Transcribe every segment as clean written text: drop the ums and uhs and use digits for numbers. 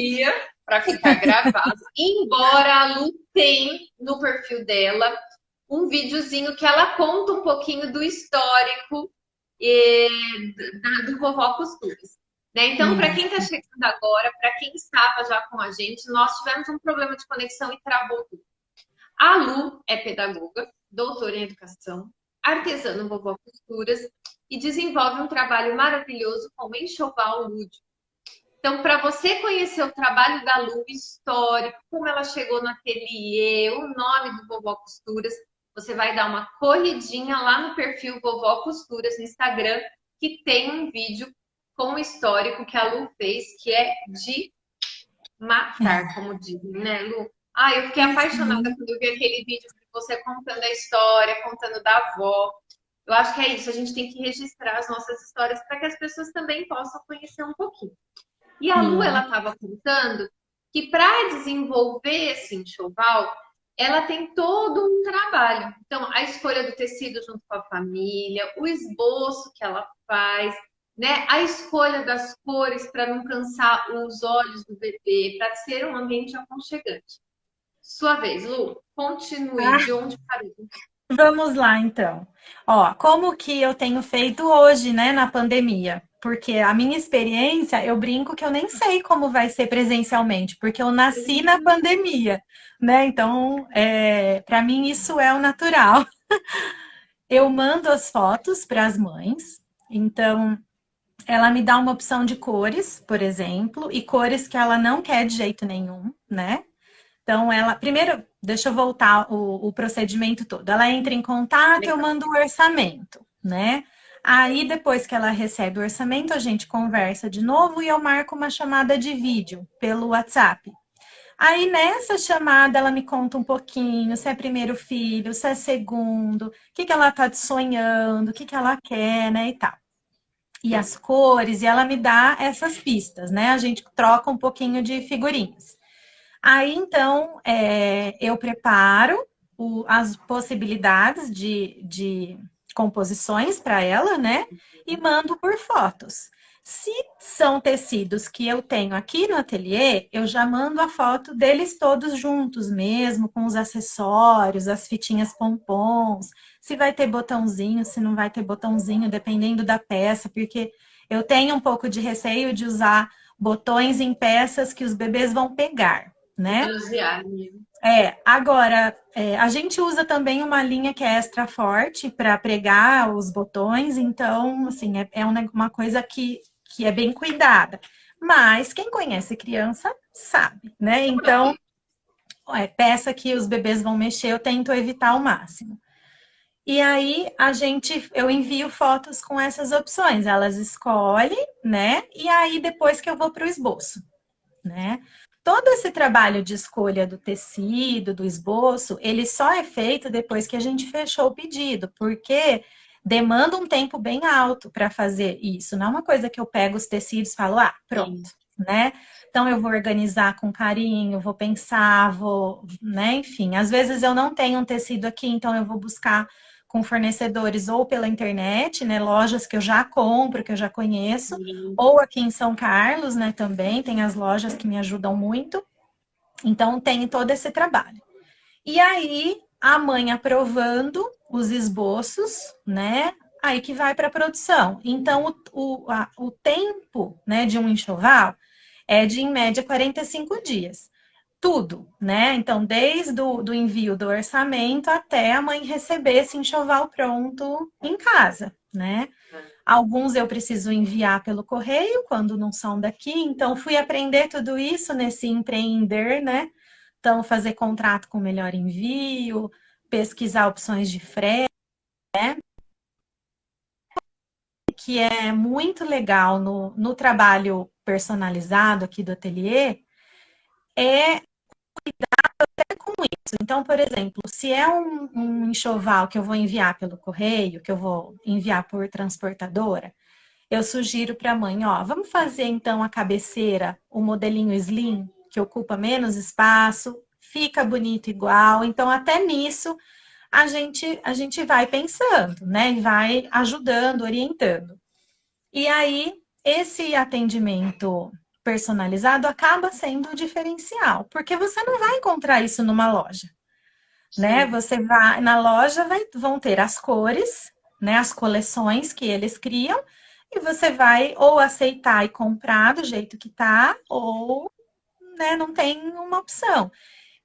dia para ficar gravado. Embora a Lu tem no perfil dela um videozinho que ela conta um pouquinho do histórico do Vovó Costumes. Né? Então, para quem está Isso. chegando agora, para quem estava já com a gente, nós tivemos um problema de conexão e travou tudo. A Lu é pedagoga, doutora em educação, artesã no Vovó Costuras e desenvolve um trabalho maravilhoso como enxoval lúdico. Então, para você conhecer o trabalho da Lu, histórico, como ela chegou no ateliê, o nome do Vovó Costuras, você vai dar uma corridinha lá no perfil Vovó Costuras no Instagram, que tem um vídeo com o histórico que a Lu fez, que é de matar, como dizem, né, Lu? Ah, eu fiquei apaixonada Sim. quando eu vi aquele vídeo de você contando a história, contando da avó. Eu acho que é isso, a gente tem que registrar as nossas histórias para que as pessoas também possam conhecer um pouquinho. E a Lu, ela Sim. estava contando que para desenvolver esse enxoval, ela tem todo um trabalho. Então, a escolha do tecido junto com a família, o esboço que ela faz, né? A escolha das cores para não cansar os olhos do bebê, para ser um ambiente aconchegante. Sua vez, Lu, continue de onde parou. Vamos lá, então. Ó, como que eu tenho feito hoje, né, na pandemia? Porque a minha experiência, eu brinco que eu nem sei como vai ser presencialmente, porque eu nasci na pandemia, né? Então, para mim isso é o natural. Eu mando as fotos para as mães, então ela me dá uma opção de cores, por exemplo, e cores que ela não quer de jeito nenhum, né? Então, ela. Primeiro, deixa eu voltar o procedimento todo. Ela entra em contato, eu Legal. mando o orçamento, né? Aí, depois que ela recebe o orçamento, a gente conversa de novo e eu marco uma chamada de vídeo pelo WhatsApp. Aí, nessa chamada, ela me conta um pouquinho se é primeiro filho, se é segundo, o que que ela tá sonhando, o que que ela quer, né, e tal. E as cores, e ela me dá essas pistas, né? A gente troca um pouquinho de figurinhas. Aí, então, eu preparo as possibilidades de composições para ela, né? E mando por fotos. Se são tecidos que eu tenho aqui no ateliê, eu já mando a foto deles todos juntos mesmo, com os acessórios, as fitinhas pompons, se vai ter botãozinho, se não vai ter botãozinho, dependendo da peça, porque eu tenho um pouco de receio de usar botões em peças que os bebês vão pegar, né? Manusear. Agora, a gente usa também uma linha que é extra forte para pregar os botões, então, assim, uma coisa que é bem cuidada. Mas quem conhece criança sabe, né? Então, peça que os bebês vão mexer, eu tento evitar ao máximo. E aí eu envio fotos com essas opções, elas escolhem, né? E aí depois que eu vou para o esboço, né? Todo esse trabalho de escolha do tecido, do esboço, ele só é feito depois que a gente fechou o pedido, porque demanda um tempo bem alto para fazer isso. Não é uma coisa que eu pego os tecidos e falo, ah, pronto, Sim. né? Então eu vou organizar com carinho, vou pensar, vou, né? Enfim, às vezes eu não tenho um tecido aqui, então eu vou buscar com fornecedores ou pela internet, né? Lojas que eu já compro, que eu já conheço, Sim. ou aqui em São Carlos, né, também tem as lojas que me ajudam muito. Então tem todo esse trabalho. E aí a mãe aprovando os esboços, né? Aí que vai para a produção. Então o tempo, né, de um enxoval é de em média 45 dias. Tudo, né? Então, desde do envio do orçamento até a mãe receber esse enxoval pronto em casa, né? Alguns eu preciso enviar pelo correio quando não são daqui, então fui aprender tudo isso nesse empreender, né? Então, fazer contrato com melhor envio, pesquisar opções de frete, que é muito legal no trabalho personalizado aqui do ateliê, é com isso. Então, por exemplo, se é um enxoval que eu vou enviar pelo correio, que eu vou enviar por transportadora, eu sugiro para a mãe, ó, vamos fazer então a cabeceira, o modelinho slim, que ocupa menos espaço, fica bonito igual. Então, até nisso, a gente vai pensando, né? E vai ajudando, orientando. E aí, esse atendimento personalizado acaba sendo o diferencial, porque você não vai encontrar isso numa loja, né? Sim. Você vai na loja, vão ter as cores, né? As coleções que eles criam, e você vai ou aceitar e comprar do jeito que tá, ou, né, não tem uma opção.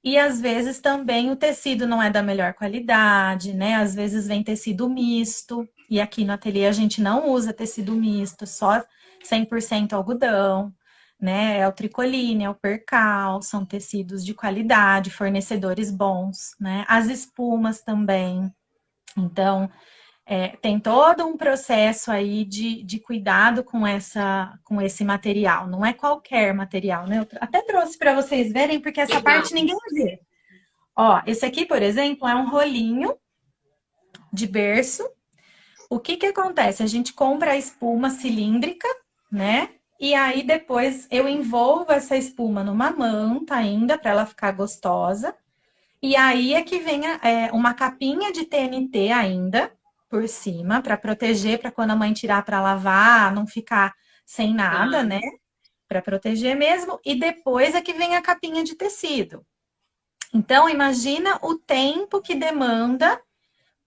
E às vezes também o tecido não é da melhor qualidade, né? Às vezes vem tecido misto, e aqui no ateliê a gente não usa tecido misto, só 100% algodão, né? É o tricoline, é o percal, são tecidos de qualidade, fornecedores bons, né? As espumas também. Então, tem todo um processo aí de cuidado com esse material. Não é qualquer material, né? Eu até trouxe para vocês verem, porque essa Legal. parte ninguém vê. Ó, esse aqui, por exemplo, é um rolinho de berço. O que que acontece? A gente compra a espuma cilíndrica, né? E aí depois eu envolvo essa espuma numa manta ainda para ela ficar gostosa. E aí é que vem uma capinha de TNT ainda por cima para proteger, para quando a mãe tirar para lavar, não ficar sem nada, Tá. né? Para proteger mesmo. E depois é que vem a capinha de tecido. Então, imagina o tempo que demanda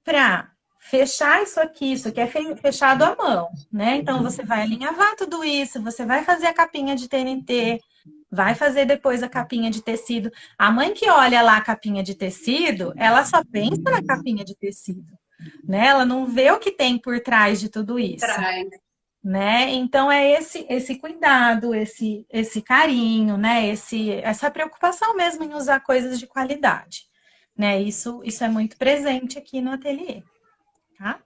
para fechar isso aqui é fechado à mão, né? Então, você vai alinhavar tudo isso, você vai fazer a capinha de TNT, vai fazer depois a capinha de tecido. A mãe que olha lá a capinha de tecido, ela só pensa na capinha de tecido, né? Ela não vê o que tem por trás de tudo isso, Traz. né? Então é esse cuidado, esse carinho, né? Essa preocupação mesmo em usar coisas de qualidade, né? Isso é muito presente aqui no ateliê, tá?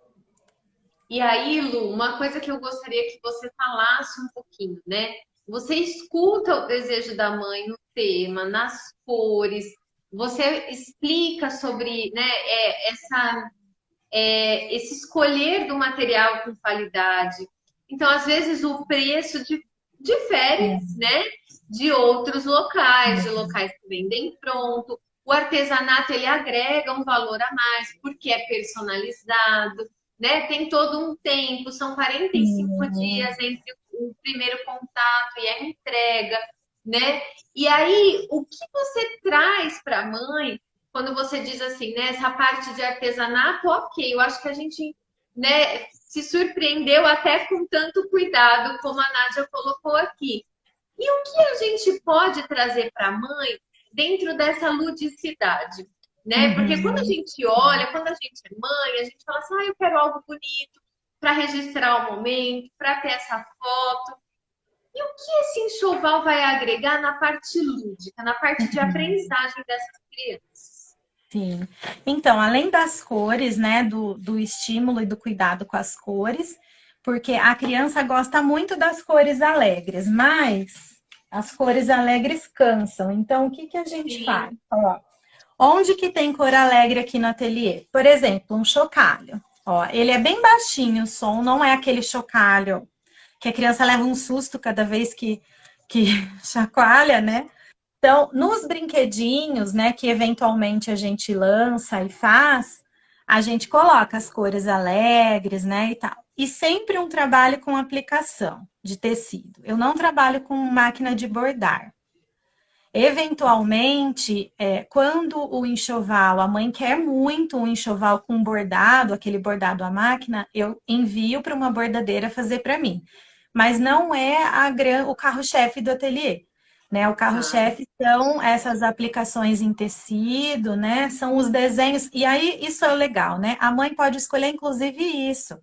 E aí, Lu, uma coisa que eu gostaria que você falasse um pouquinho, né? Você escuta o desejo da mãe no tema, nas cores, você explica sobre, né, esse escolher do material com qualidade. Então, às vezes, o preço difere, né, de outros locais, de locais que vendem pronto. O artesanato, ele agrega um valor a mais, porque é personalizado, né? Tem todo um tempo, são 45 dias entre o primeiro contato e a entrega, né? E aí, o que você traz para a mãe quando você diz assim, né, essa parte de artesanato, ok, eu acho que a gente, né, se surpreendeu até com tanto cuidado, como a Nádia colocou aqui. E o que a gente pode trazer para a mãe dentro dessa ludicidade? Né? Porque quando a Uhum. gente olha, quando a gente é mãe, a gente fala assim, ah, eu quero algo bonito para registrar o momento, para ter essa foto. E o que esse enxoval vai agregar na parte lúdica, na parte de aprendizagem dessas crianças? Sim. Então, além das cores, né, do estímulo e do cuidado com as cores, porque a criança gosta muito das cores alegres, mas as cores alegres cansam. Então, o que que a gente faz? Sim. Ó, onde que tem cor alegre aqui no ateliê? Por exemplo, um chocalho. Ó, ele é bem baixinho, o som não é aquele chocalho que a criança leva um susto cada vez que chacoalha, né? Então, nos brinquedinhos, né, que eventualmente a gente lança e faz, a gente coloca as cores alegres, né, e tal. E sempre um trabalho com aplicação de tecido. Eu não trabalho com máquina de bordar. Eventualmente, quando o enxoval, a mãe quer muito um enxoval com bordado, aquele bordado à máquina, eu envio para uma bordadeira fazer para mim. Mas não é o carro-chefe do ateliê. Né? O Tá. carro-chefe são essas aplicações em tecido, né? São os desenhos. E aí, isso é o legal, né? A mãe pode escolher, inclusive, isso.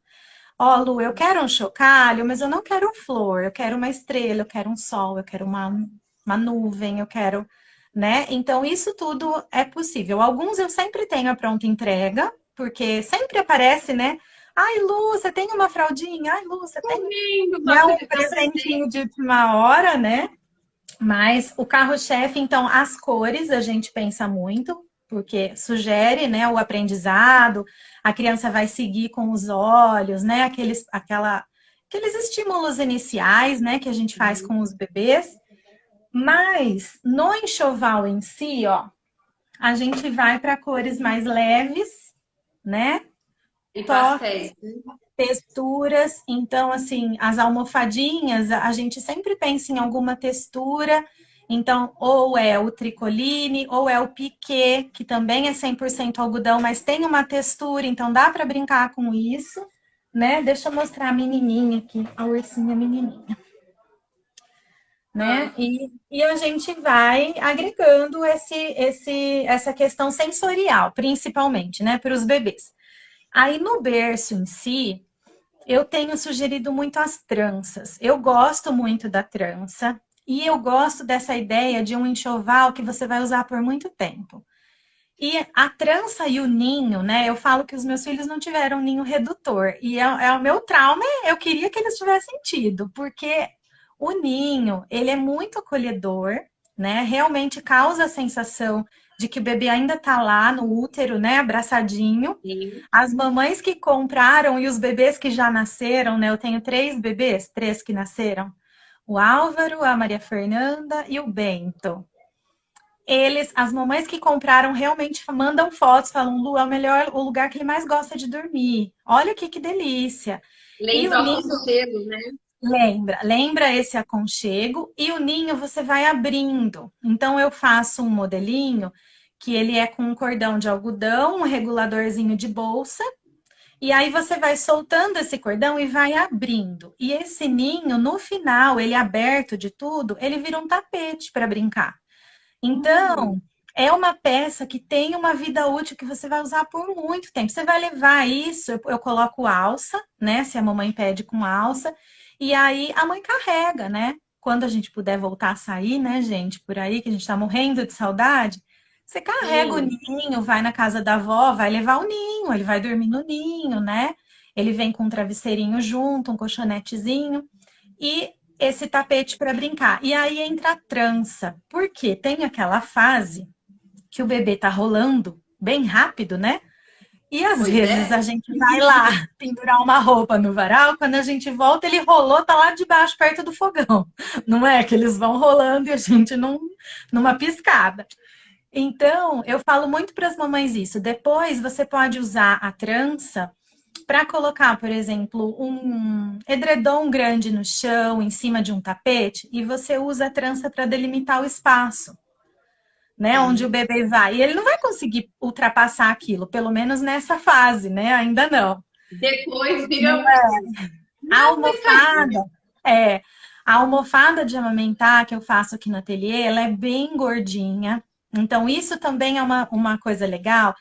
Ó, Lu, eu quero um chocalho, mas eu não quero flor, eu quero uma estrela, eu quero um sol, eu quero uma nuvem, eu quero, né? Então, isso tudo é possível. Alguns eu sempre tenho a pronta entrega, porque sempre aparece, né? Ai, Lu, você tem uma fraldinha? Ai, Lu, você tem, Lindo, né, gosto um de dar presente. presentinho de última hora, né? Mas o carro-chefe, então, as cores a gente pensa muito, porque sugere, né, o aprendizado, a criança vai seguir com os olhos, né, aqueles estímulos iniciais, né, que a gente faz com os bebês. Mas no enxoval em si, ó, a gente vai para cores mais leves, né? E toques, pastéis, né? texturas. Então, assim, as almofadinhas, a gente sempre pensa em alguma textura. Então, ou é o tricoline, ou é o piquê, que também é 100% algodão, mas tem uma textura, então dá para brincar com isso, né? Deixa eu mostrar a menininha aqui, a ursinha menininha, né? Ah, E a gente vai agregando essa questão sensorial, principalmente, né, para os bebês. Aí no berço em si, eu tenho sugerido muito as tranças. Eu gosto muito da trança e eu gosto dessa ideia de um enxoval que você vai usar por muito tempo. E a trança e o ninho, né? Eu falo que os meus filhos não tiveram ninho redutor. E é o meu trauma, eu queria que eles tivessem tido, porque o ninho, ele é muito acolhedor, né? Realmente causa a sensação de que o bebê ainda tá lá no útero, né? Abraçadinho. sim. As mamães que compraram e os bebês que já nasceram, né? Eu tenho 3 bebês, 3 que nasceram. O Álvaro, a Maria Fernanda e o Bento. As mamães que compraram realmente mandam fotos, falam, Lu, é o lugar que ele mais gosta de dormir. Olha que delícia. E o Lembra o ninho aconchego, né? lembra esse aconchego e o ninho você vai abrindo. Então eu faço um modelinho que ele é com um cordão de algodão, um reguladorzinho de bolsa, e aí você vai soltando esse cordão e vai abrindo. E esse ninho, no final, ele aberto de tudo, ele vira um tapete para brincar. Então, é uma peça que tem uma vida útil que você vai usar por muito tempo. Você vai levar isso, eu coloco alça, né? Se a mamãe pede com alça, e aí a mãe carrega, né? Quando a gente puder voltar a sair, né, gente, por aí, que a gente tá morrendo de saudade, você carrega o Sim. ninho, vai na casa da avó, vai levar o ninho, ele vai dormir no ninho, né? Ele vem com um travesseirinho junto, um colchonetezinho. E esse tapete para brincar. E aí entra a trança, porque tem aquela fase que o bebê tá rolando bem rápido, né? E às Pois vezes a é. gente vai lá pendurar uma roupa no varal, quando a gente volta, ele rolou, tá lá debaixo, perto do fogão. Não é que eles vão rolando e a gente não, numa piscada. Então, eu falo muito para as mamães isso. Depois você pode usar a trança para colocar, por exemplo, um edredom grande no chão, em cima de um tapete, e você usa a trança para delimitar o espaço, né, onde o Sim. bebê vai. E ele não vai conseguir ultrapassar aquilo, pelo menos nessa fase, né? Ainda não. Depois vira Não é. A uma almofada, mercadoria. é, a almofada de amamentar que eu faço aqui no ateliê, ela é bem gordinha. Então, isso também é uma coisa legal,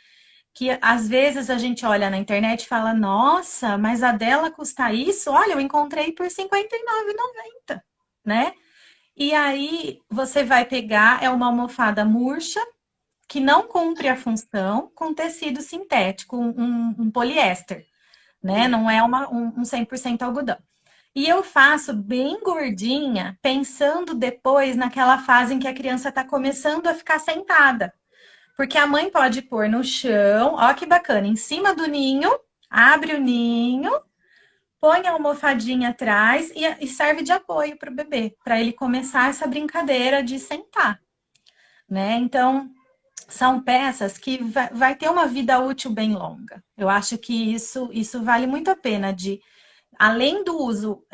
que às vezes a gente olha na internet e fala, nossa, mas a dela custa isso? Olha, eu encontrei por R$ 59,90, né? E aí você vai pegar, é uma almofada murcha, que não cumpre a função, com tecido sintético, um poliéster, né? Não é um 100% algodão. E eu faço bem gordinha, pensando depois naquela fase em que a criança está começando a ficar sentada. Porque a mãe pode pôr no chão, ó que bacana, em cima do ninho, abre o ninho, põe a almofadinha atrás e serve de apoio para o bebê, para ele começar essa brincadeira de sentar, né? Então, são peças que vai ter uma vida útil bem longa. Eu acho que isso vale muito a pena de, além do uso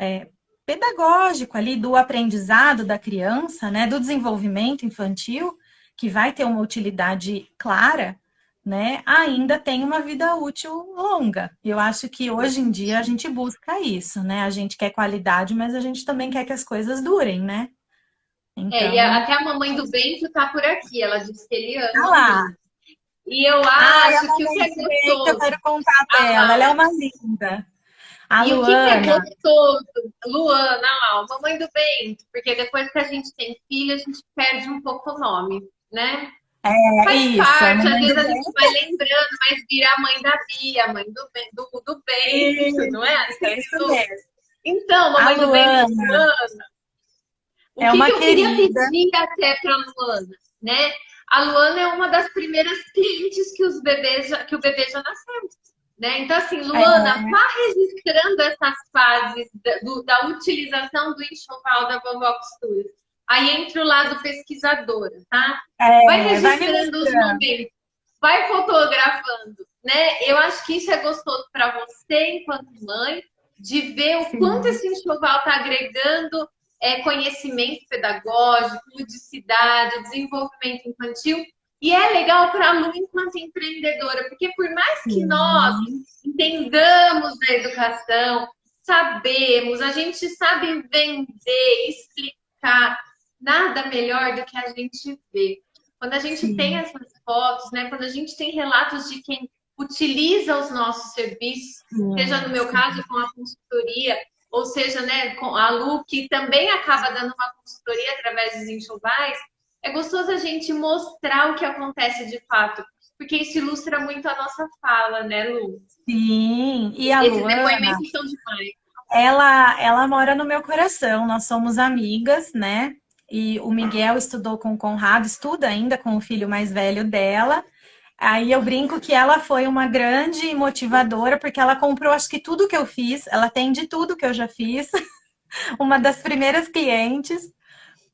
pedagógico ali, do aprendizado da criança, né, do desenvolvimento infantil, que vai ter uma utilidade clara, né, ainda tem uma vida útil longa. Eu acho que hoje em dia a gente busca isso, né? A gente quer qualidade, mas a gente também quer que as coisas durem, né? E Então, até a mamãe do Bento tá por aqui. Ela disse que ele tá ama lá. muito. E eu Ai, a acho que o que mamãe é do bem que eu gostoso, quero contar a dela. Ela é Laura. uma linda. A E o que é Luana. gostoso, Luana, a mamãe do Bento, porque depois que a gente tem filho, a gente perde um pouco o nome, né? É Faz isso, a parte, às mamãe vezes do a bem. gente vai lembrando, mas vira a mãe da Bia, a mãe do Bento, não é? Isso, é isso mesmo. Então, A mamãe do Bento, Luana o é que uma que eu queria querida. pedir até para a Luana, né? A Luana é uma das primeiras clientes que o bebê já nasceu, né? Então, assim, Luana, É, vá registrando essas fases da utilização do enxoval da Vovó Costuras. Aí entra o lado pesquisadora, tá? Vai vai me registrando os mostrando. momentos. vai fotografando, né? Eu acho que isso é gostoso para você, enquanto mãe, de ver o quanto Sim, esse enxoval está agregando conhecimento pedagógico, ludicidade, desenvolvimento infantil. E é legal para a Lu enquanto empreendedora, porque por mais que nós sim, entendamos da educação, sabemos, a gente sabe vender, explicar, nada melhor do que a gente ver. Quando a gente tem sim, essas fotos, né? Quando a gente tem relatos de quem utiliza os nossos serviços, seja no sim, meu sim. caso com a consultoria, ou seja, né, com a Lu, que também acaba dando uma consultoria através dos enxovais, é gostoso a gente mostrar o que acontece de fato, porque isso ilustra muito a nossa fala, né, Lu? Sim, e a Esses Luana, depoimentos são demais. ela mora no meu coração, nós somos amigas, né? E o Miguel estudou com o Conrado, estuda ainda com o filho mais velho dela. Aí eu brinco que ela foi uma grande motivadora, porque ela comprou acho que tudo que eu fiz, ela tem de tudo que eu já fiz, uma das primeiras clientes.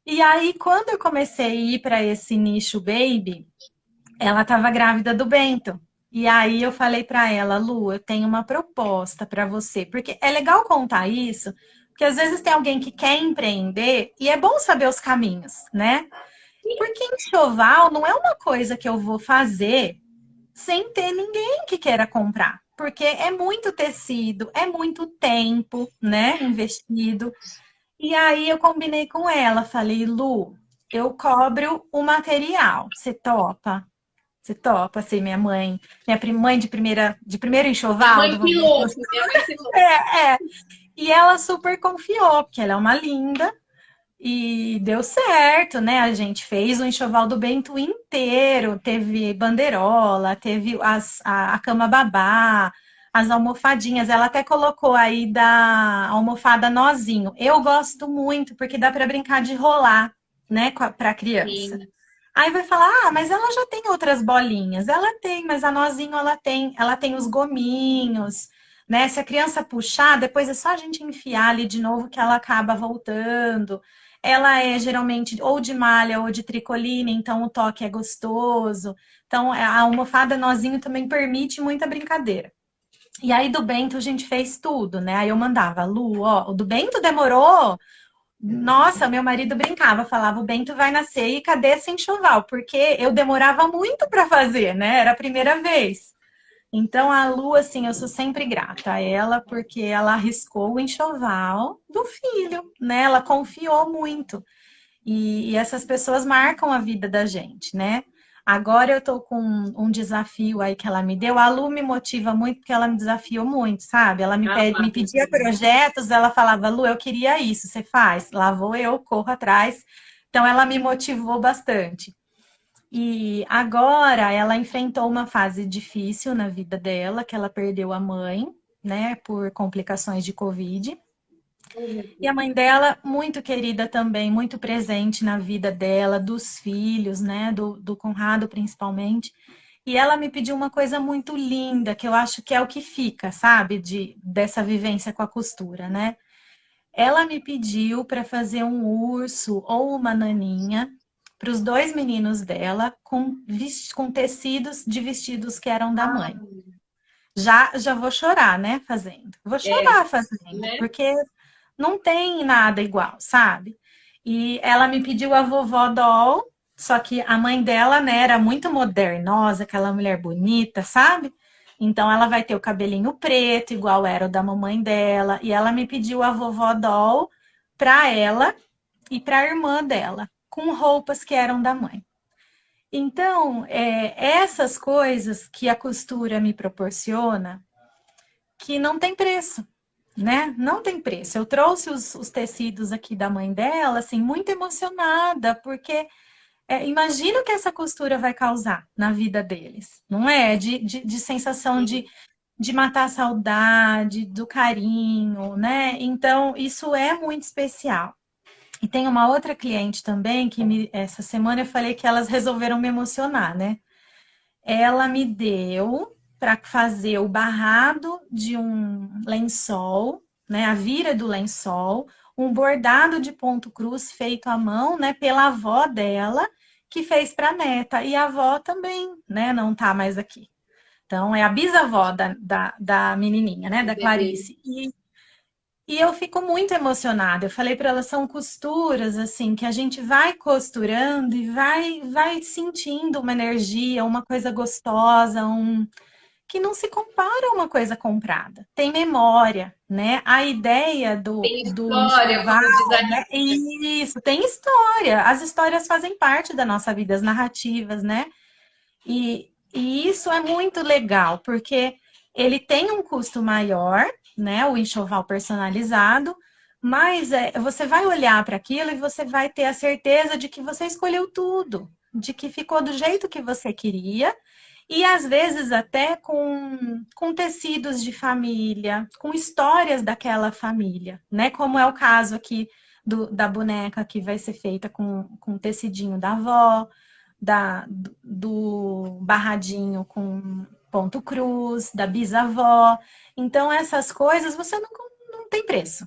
E aí, quando eu comecei a ir para esse nicho baby, ela estava grávida do Bento. E aí eu falei para ela, Lu, eu tenho uma proposta para você, porque é legal contar isso, porque às vezes tem alguém que quer empreender e é bom saber os caminhos, né? Porque enxoval não é uma coisa que eu vou fazer sem ter ninguém que queira comprar, porque é muito tecido, é muito tempo, né, investido. E aí eu combinei com ela, falei, Lu, eu cobro o material, você topa? Você topa ser minha mãe, mãe de primeiro Minha enxoval? mãe piloto, minha mãe piloto. É, é. E ela super confiou, porque ela é uma linda e deu certo, né? A gente fez o enxoval do Bento inteiro, teve banderola, teve a cama babá, as almofadinhas. Ela até colocou aí da almofada nozinho. Eu gosto muito, porque dá para brincar de rolar, né, para criança. Sim. Aí vai falar, ah, mas ela já tem outras bolinhas. Ela tem, mas a nozinho ela tem os gominhos, né? Se a criança puxar, depois é só a gente enfiar ali de novo que ela acaba voltando. Ela é geralmente ou de malha ou de tricoline, então o toque é gostoso. Então a almofada nozinho também permite muita brincadeira. E aí do Bento a gente fez tudo, né? Aí eu mandava, Lu, ó, o do Bento demorou. Nossa, meu marido brincava, falava, o Bento vai nascer e cadê esse enxoval? Porque eu demorava muito para fazer, né? Era a primeira vez. Então a Lu, assim, eu sou sempre grata a ela porque ela arriscou o enxoval do filho, né? Ela confiou muito. E essas pessoas marcam a vida da gente, né? Agora eu tô com um desafio aí que ela me deu. A Lu me motiva muito porque ela me desafiou muito, sabe? Ela Ah, me pedia projetos, ela falava, Lu, eu queria isso, você faz? Lá vou eu, corro atrás. Então ela me motivou bastante. E agora ela enfrentou uma fase difícil na vida dela, que ela perdeu a mãe, né, por complicações de Covid. E a mãe dela, muito querida também, muito presente na vida dela, dos filhos, né? Do Conrado principalmente. E ela me pediu uma coisa muito linda, que eu acho que é o que fica, sabe? Dessa vivência com a costura, né? Ela me pediu para fazer um urso ou uma naninha para os dois meninos dela com tecidos de vestidos que eram da mãe. Já vou chorar, né? Fazendo. Vou é, chorar fazendo, né? porque não tem nada igual, sabe? E ela me pediu a vovó doll, só que a mãe dela, né, era muito modernosa, aquela mulher bonita, sabe? Então ela vai ter o cabelinho preto, igual era o da mamãe dela, e ela me pediu a vovó doll para ela e para a irmã dela, com roupas que eram da mãe. Então, essas coisas que a costura me proporciona, que não tem preço, né? Não tem preço. Eu trouxe os tecidos aqui da mãe dela, assim, muito emocionada, porque imagina o que essa costura vai causar na vida deles, não é? De sensação de matar a saudade, do carinho, né? Então, isso é muito especial. E tem uma outra cliente também que essa semana eu falei que elas resolveram me emocionar, né? Ela me deu para fazer o barrado de um lençol, né, a vira do lençol, um bordado de ponto cruz feito à mão, né, pela avó dela, que fez para a neta. E a avó também, né, não tá mais aqui. Então, é a bisavó da menininha, né, da bebê. Clarice. E eu fico muito emocionada. Eu falei para ela, são costuras, assim, que a gente vai costurando e vai sentindo uma energia, uma coisa gostosa, que não se compara a uma coisa comprada. Tem memória, né? A ideia Tem do história, enxoval, como diz a né? Lívia. Isso, tem história. As histórias fazem parte da nossa vida, as narrativas, né? E isso é muito legal, porque ele tem um custo maior, né? O enxoval personalizado, mas você vai olhar para aquilo e você vai ter a certeza de que você escolheu tudo, de que ficou do jeito que você queria, e às vezes até com tecidos de família, com histórias daquela família, né? Como é o caso aqui da boneca que vai ser feita com tecidinho da avó, do barradinho com ponto cruz, da bisavó. Então, essas coisas você não tem preço,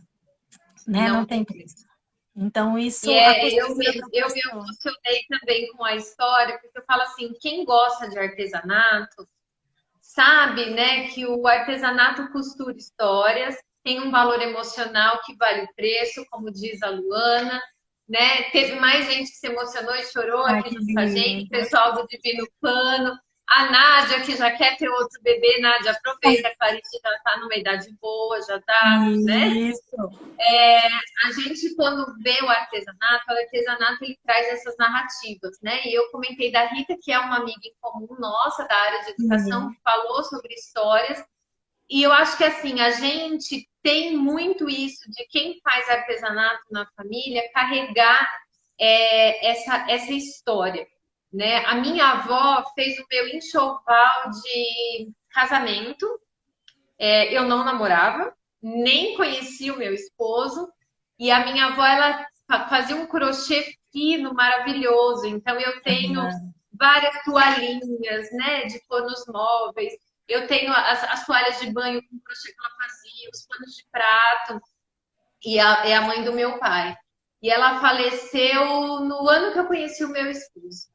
né? Não Não tem tem. preço. Então, E isso a costura eu me proporciona. emocionei também com a história, porque eu falo assim, quem gosta de artesanato sabe, né, que o artesanato costura histórias, tem um valor emocional que vale o preço, como diz a Luana, né? Teve mais gente que se emocionou e chorou Ai, aqui que junto com a gente, o lindo. pessoal do Divino Pano, a Nádia, que já quer ter outro bebê. Nádia, aproveita, a Clarice já está numa idade boa, já está, né? Isso. A gente, quando vê o artesanato ele traz essas narrativas, né? E eu comentei da Rita, que é uma amiga em comum nossa, da área de educação, Sim. que falou sobre histórias. E eu acho que, assim, a gente tem muito isso de quem faz artesanato na família, carregar essa história, né? A minha avó fez o meu enxoval de casamento, eu não namorava, nem conhecia o meu esposo, e a minha avó, ela fazia um crochê fino, maravilhoso. Então, eu tenho Aham. várias toalhinhas, né, de panos móveis. Eu tenho as toalhas de banho com crochê que ela fazia, os panos de prato, e é a mãe do meu pai. E ela faleceu no ano que eu conheci o meu esposo.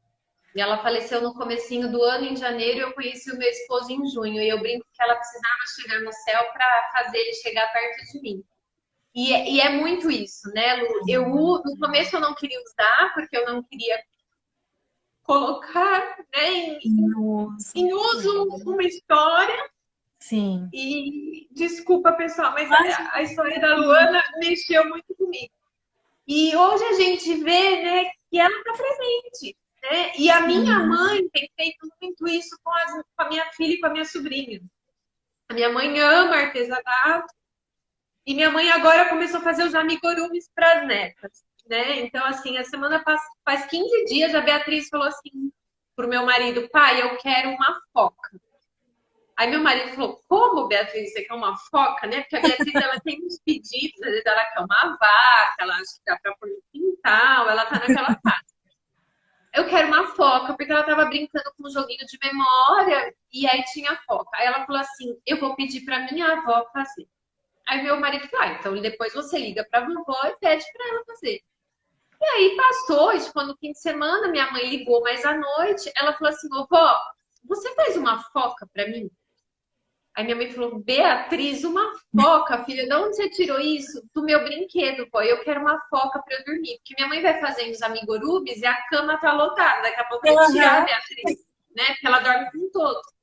E ela faleceu no comecinho do ano, em janeiro, e eu conheci o meu esposo em junho. E eu brinco que ela precisava chegar no céu para fazer ele chegar perto de mim. E é muito isso, né, Lu? No começo eu não queria usar, porque eu não queria colocar, né, Isso. em uso uma história. Sim. E desculpa, pessoal, mas a Imagina. história da Luana mexeu muito comigo. E hoje a gente vê, né, que ela está presente. Né? E a minha Sim. mãe tem feito muito isso com a minha filha e com a minha sobrinha. A minha mãe ama artesanato e minha mãe agora começou a fazer os amigurumis para as netas. Né? Então, assim, a semana faz 15 dias a Beatriz falou assim pro meu marido, pai, eu quero uma foca. Aí meu marido falou, como, Beatriz, você quer uma foca, né? Porque a Beatriz, ela tem uns pedidos, às vezes ela quer uma vaca, ela acha que dá para pôr no quintal, ela tá naquela fase. Eu quero uma foca, porque ela tava brincando com um joguinho de memória e aí tinha foca. Aí ela falou assim, eu vou pedir para minha avó fazer. Aí meu marido falou, então depois você liga para a vovó e pede para ela fazer. E aí passou, isso foi no fim de semana, minha mãe ligou mais à noite, ela falou assim, vovó, você faz uma foca para mim? Aí minha mãe falou, Beatriz, uma foca, filha, de onde você tirou isso? Do meu brinquedo, pô. Eu quero uma foca para eu dormir. Porque minha mãe vai fazendo os amigurubis e a cama tá lotada. Daqui a pouco vai tirar a Aham. Beatriz, né? Porque ela dorme com todos.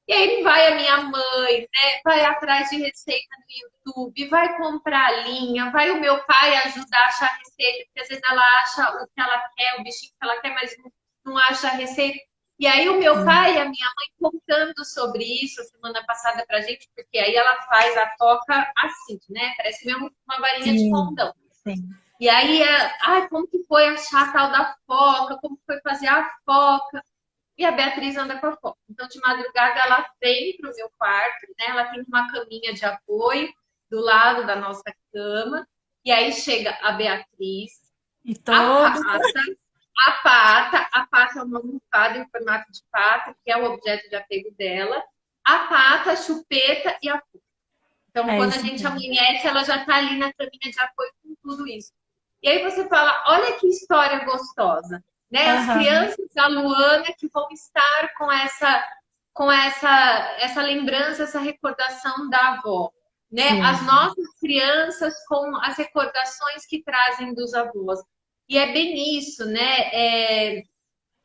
E aí vai a minha mãe, né? Vai atrás de receita no YouTube, vai comprar linha, vai o meu pai ajudar a achar receita, porque às vezes ela acha o que ela quer, o bichinho que ela quer, mas não acha a receita. E aí o meu pai e a minha mãe contando sobre isso a semana passada pra gente, porque aí ela faz a foca assim, né? Parece mesmo uma varinha de Sim. condão. Sim. E aí, como que foi achar a tal da foca? Como foi fazer a foca? E a Beatriz anda com a foca. Então, de madrugada, ela vem pro meu quarto, né? Ela tem uma caminha de apoio do lado da nossa cama. E aí chega a Beatriz, E a todo. pata, a pata é uma almofada em formato de pata, que é o objeto de apego dela, a pata, a chupeta e a foca. Então, É quando a isso gente mesmo. amanhece, ela já está ali na caminha de apoio com tudo isso. E aí você fala, olha que história gostosa. né? As Aham, crianças da Luana que vão estar com essa lembrança, essa recordação da avó, né? As sim, nossas crianças com as recordações que trazem dos avós. E é bem isso, né?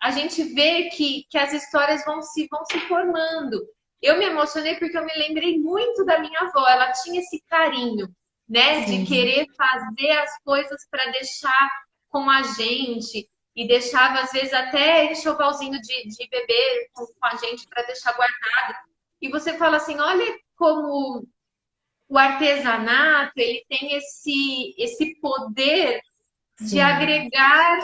A gente vê que as histórias vão se formando. Eu me emocionei porque eu me lembrei muito da minha avó. Ela tinha esse carinho, né, de sim. querer fazer as coisas para deixar com a gente e deixava às vezes até enxovalzinho de bebê com a gente para deixar guardado. E você fala assim, olha como o artesanato ele tem esse poder de Sim, agregar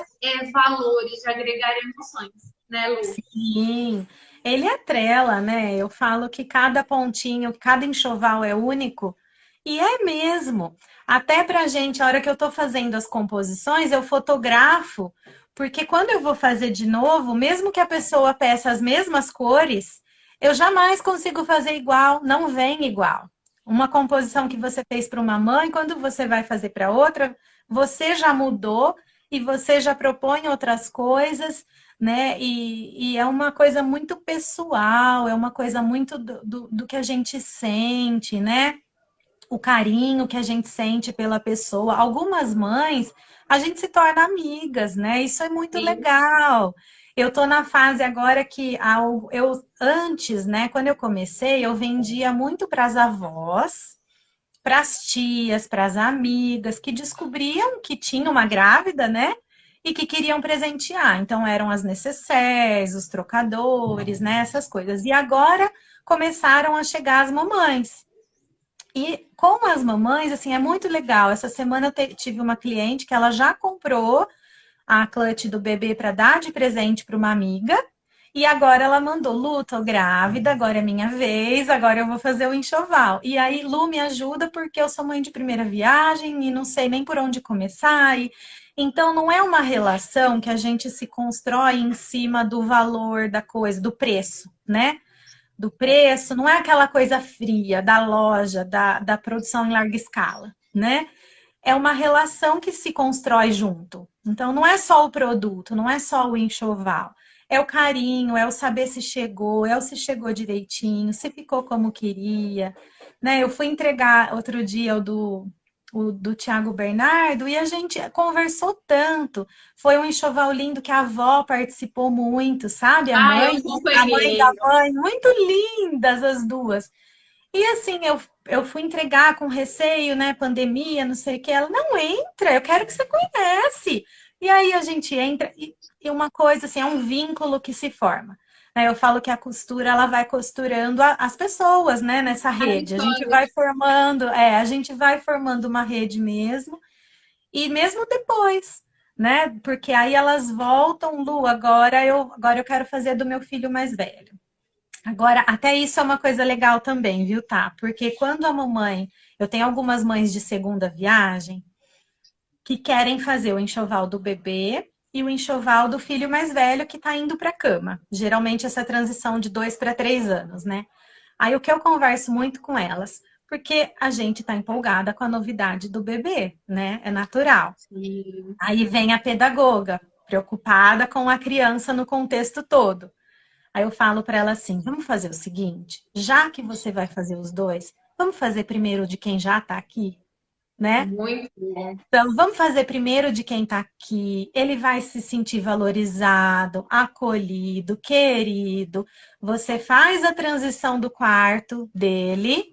valores, de agregar emoções, né, Lu? sim. Ele atrela, né? Eu falo que cada pontinho, cada enxoval é único, e é mesmo. Até pra gente, a hora que eu tô fazendo as composições, eu fotografo, porque quando eu vou fazer de novo, mesmo que a pessoa peça as mesmas cores, eu jamais consigo fazer igual, não vem igual. Uma composição que você fez para uma mãe, quando você vai fazer para outra, você já mudou e você já propõe outras coisas, né? E é uma coisa muito pessoal, é uma coisa muito do que a gente sente, né? O carinho que a gente sente pela pessoa. Algumas mães, a gente se torna amigas, né? Isso é muito Sim, legal. Eu tô na fase agora que eu antes, né, quando eu comecei, eu vendia muito para as avós, para as tias, para as amigas que descobriam que tinha uma grávida, né? E que queriam presentear. Então eram as necessaires, os trocadores, né? Essas coisas. E agora começaram a chegar as mamães. E com as mamães, assim, é muito legal. Essa semana eu tive uma cliente que ela já comprou a clutch do bebê para dar de presente para uma amiga. E agora ela mandou, Lu, tô grávida, agora é minha vez, agora eu vou fazer o enxoval. E aí, Lu, me ajuda porque eu sou mãe de primeira viagem e não sei nem por onde começar. Então, não é uma relação que a gente se constrói em cima do valor da coisa, do preço, né? Do preço, não é aquela coisa fria da loja, da produção em larga escala, né? É uma relação que se constrói junto. Então, não é só o produto, não é só o enxoval. É o carinho, é o saber se chegou, é o se chegou direitinho, se ficou como queria. Né? Eu fui entregar outro dia o do Tiago Bernardo e a gente conversou tanto. Foi um enxoval lindo que a avó participou muito, sabe? A ah, eu mãe, a mãe acompanhei. da mãe, muito lindas as duas. E assim, eu fui entregar com receio, né? Pandemia, não sei o que. Ela, não entra, eu quero que você conhece. E aí a gente entra, e uma coisa assim, é um vínculo que se forma. Né? Eu falo que a costura, ela vai costurando as pessoas, né? Nessa As rede. histórias. A gente vai formando uma rede mesmo, e mesmo depois. Né? Porque aí elas voltam, Lu, agora eu quero fazer do meu filho mais velho. Agora, até isso é uma coisa legal também, viu, tá? Porque quando a mamãe, eu tenho algumas mães de segunda viagem que querem fazer o enxoval do bebê e o enxoval do filho mais velho que tá indo para a cama. Geralmente essa transição de 2 para 3 anos, né? Aí o que eu converso muito com elas, porque a gente tá empolgada com a novidade do bebê, né? É natural. Sim. Aí vem a pedagoga, preocupada com a criança no contexto todo. Aí eu falo para ela assim: vamos fazer o seguinte, já que você vai fazer os dois, vamos fazer primeiro de quem já está aqui, né? Muito bom. Então, vamos fazer primeiro de quem está aqui. Ele vai se sentir valorizado, acolhido, querido. Você faz a transição do quarto dele,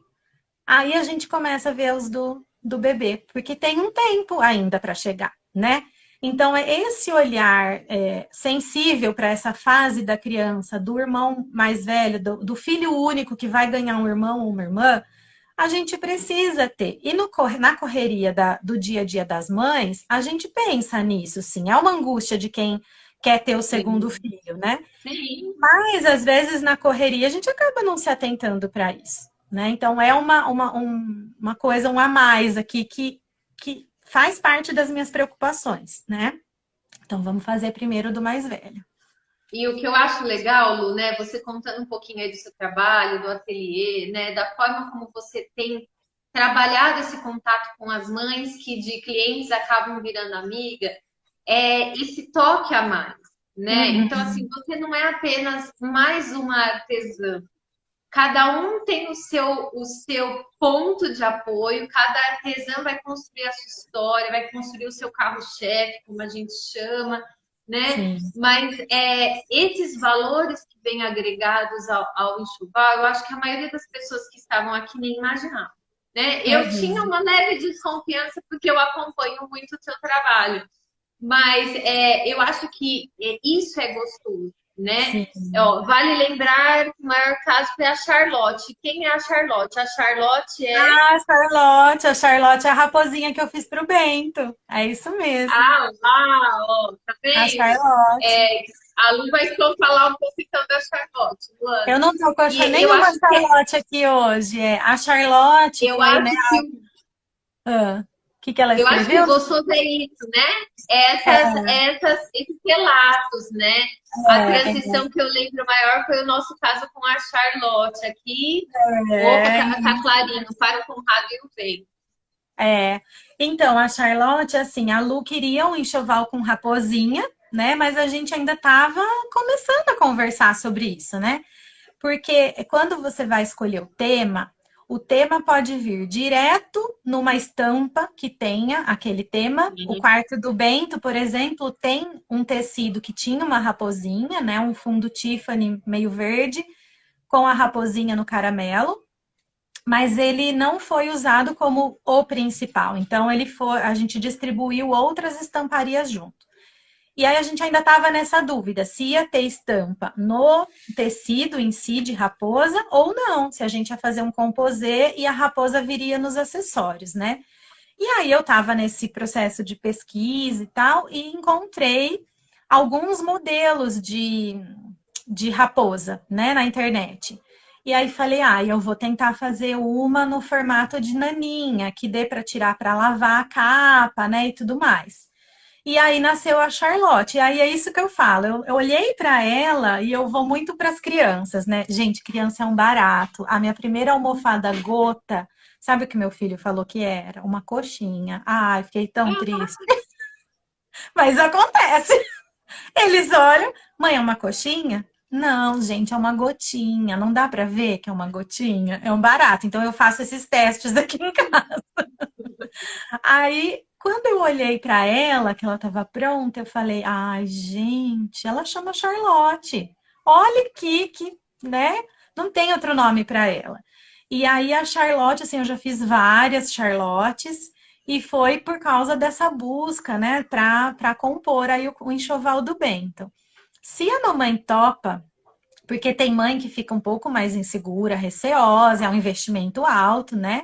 aí a gente começa a ver os do bebê, porque tem um tempo ainda para chegar, né? Então, é esse olhar sensível para essa fase da criança, do irmão mais velho, do filho único que vai ganhar um irmão ou uma irmã, a gente precisa ter. E na correria do dia a dia das mães, a gente pensa nisso, sim. É uma angústia de quem quer ter o segundo Sim. filho, né? Sim. Mas às vezes na correria a gente acaba não se atentando para isso, né? Então é uma coisa, um a mais aqui que faz parte das minhas preocupações, né? Então vamos fazer primeiro do mais velho. E o que eu acho legal, Lu, né, você contando um pouquinho aí do seu trabalho, do ateliê, né, da forma como você tem trabalhado esse contato com as mães que de clientes acabam virando amiga, esse toque a mais. né? Então, Uhum. assim, você não é apenas mais uma artesã. Cada um tem o seu ponto de apoio, cada artesã vai construir a sua história, vai construir o seu carro-chefe, como a gente chama, né? Sim. Mas esses valores que vêm agregados ao enxoval, eu acho que a maioria das pessoas que estavam aqui nem imaginava. Né? Eu tinha Uhum. uma leve desconfiança porque eu acompanho muito o seu trabalho, mas eu acho que isso é gostoso, né? Sim. Ó, vale lembrar que o maior caso foi a Charlotte. Quem é a Charlotte? A Charlotte é. A Charlotte é a raposinha que eu fiz pro Bento. É isso mesmo. Ah, lá, ó, tá A vendo? Charlotte. É, a Lu vai só falar um pouco então da Charlotte, Eu Luana. não tô com E eu nenhuma acho que Charlotte aqui hoje. É, a Charlotte eu foi, né? acho que Ah, que ela Eu acho que escreveu? o gostoso é isso, né? É, Esses relatos, né? A é, transição que eu lembro maior foi o nosso caso com a Charlotte aqui. Opa, é, tá clarinho, para o Conrado e o Vem. é. Então, a Charlotte, assim, a Lu queria um enxoval com raposinha, né? Mas a gente ainda estava começando a conversar sobre isso, né? Porque quando você vai escolher o tema pode vir direto numa estampa que tenha aquele tema. O quarto do Bento, por exemplo, tem um tecido que tinha uma raposinha, né? Um fundo Tiffany meio verde, com a raposinha no caramelo. Mas ele não foi usado como o principal. Então, a gente distribuiu outras estamparias junto. E aí a gente ainda estava nessa dúvida se ia ter estampa no tecido em si de raposa ou não, se a gente ia fazer um composê e a raposa viria nos acessórios, né? E aí eu estava nesse processo de pesquisa e tal e encontrei alguns modelos de raposa, né, na internet. E aí falei, eu vou tentar fazer uma no formato de naninha, que dê para tirar para lavar a capa, né, e tudo mais. E aí nasceu a Charlotte. E aí é isso que eu falo. Eu olhei para ela e eu vou muito para as crianças, né? Gente, criança é um barato. A minha primeira almofada gota, sabe o que meu filho falou que era? Uma coxinha. Ai, fiquei tão triste. Mas acontece. Eles olham, mãe, é uma coxinha? Não, gente, é uma gotinha. Não dá para ver que é uma gotinha? É um barato. Então eu faço esses testes aqui em casa. Aí, quando eu olhei para ela, que ela estava pronta, eu falei: ai, gente, ela chama Charlotte. Olha aqui, que, né? Não tem outro nome para ela. E aí, a Charlotte, assim, eu já fiz várias Charlottes, e foi por causa dessa busca, né, para compor aí o enxoval do Bento. Se a mamãe topa, porque tem mãe que fica um pouco mais insegura, receosa, é um investimento alto, né?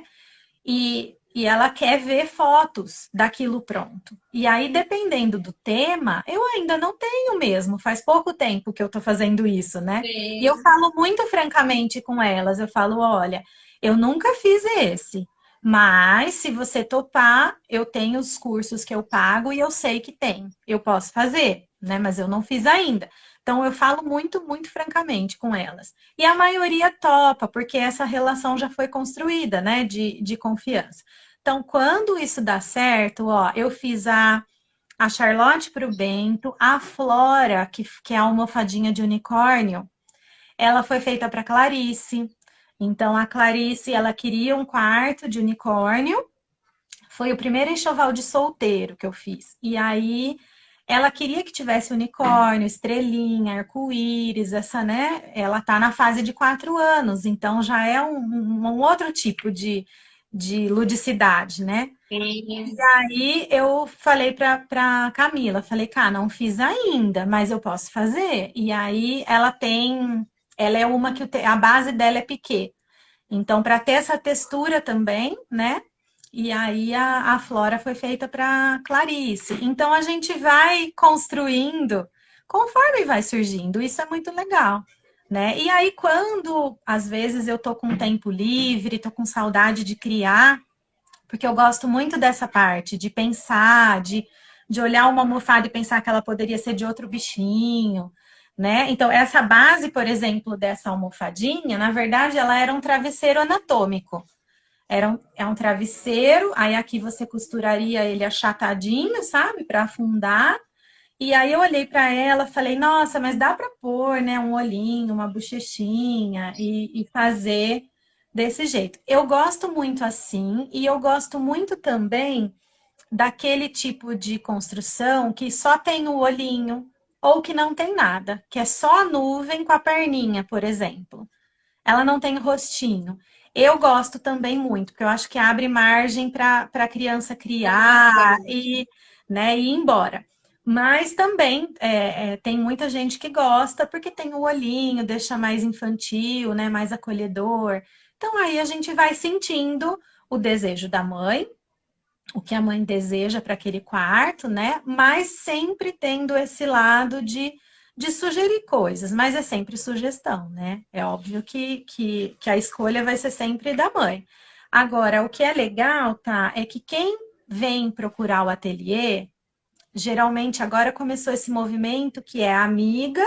E ela quer ver fotos daquilo pronto. E aí, dependendo do tema, eu ainda não tenho mesmo, faz pouco tempo que eu tô fazendo isso, né? E eu Sim. falo muito francamente com elas, eu falo, olha, eu nunca fiz esse, mas se você topar, eu tenho os cursos que eu pago e eu sei que tem, eu posso fazer, né? Mas eu não fiz ainda. Então, eu falo muito, muito francamente com elas. E a maioria topa, porque essa relação já foi construída, né, de confiança. Então, quando isso dá certo, ó, eu fiz a Charlotte para o Bento, a Flora, que é a almofadinha de unicórnio, ela foi feita para Clarice. Então, a Clarice, ela queria um quarto de unicórnio, foi o primeiro enxoval de solteiro que eu fiz. E aí, ela queria que tivesse unicórnio, estrelinha, arco-íris, essa, né? Ela tá na fase de 4 anos, então já é um outro tipo de ludicidade, né? Sim. Aí eu falei pra Camila, falei, cá, não fiz ainda, mas eu posso fazer. E aí ela é uma que a base dela é piquê. Então, para ter essa textura também, né? E aí a Flora foi feita para Clarice. Então a gente vai construindo conforme vai surgindo. Isso é muito legal, né? E aí quando às vezes eu tô com tempo livre, tô com saudade de criar, porque eu gosto muito dessa parte de pensar, de olhar uma almofada e pensar que ela poderia ser de outro bichinho, né? Então, essa base, por exemplo, dessa almofadinha, na verdade, ela era um travesseiro anatômico. É um travesseiro, aí aqui você costuraria ele achatadinho, sabe? Para afundar. E aí eu olhei para ela, falei, nossa, mas dá para pôr, né, um olhinho, uma bochechinha e fazer desse jeito. Eu gosto muito assim e eu gosto muito também daquele tipo de construção que só tem o olhinho ou que não tem nada, que é só a nuvem com a perninha, por exemplo. Ela não tem rostinho. Eu gosto também muito, porque eu acho que abre margem para a criança criar né, e ir embora. Mas também tem muita gente que gosta porque tem o olhinho, deixa mais infantil, né, mais acolhedor. Então aí a gente vai sentindo o desejo da mãe, o que a mãe deseja para aquele quarto, né? Mas sempre tendo esse lado de sugerir coisas, mas é sempre sugestão, né? É óbvio que a escolha vai ser sempre da mãe. Agora, o que é legal, tá? É que quem vem procurar o ateliê, geralmente agora começou esse movimento que é amiga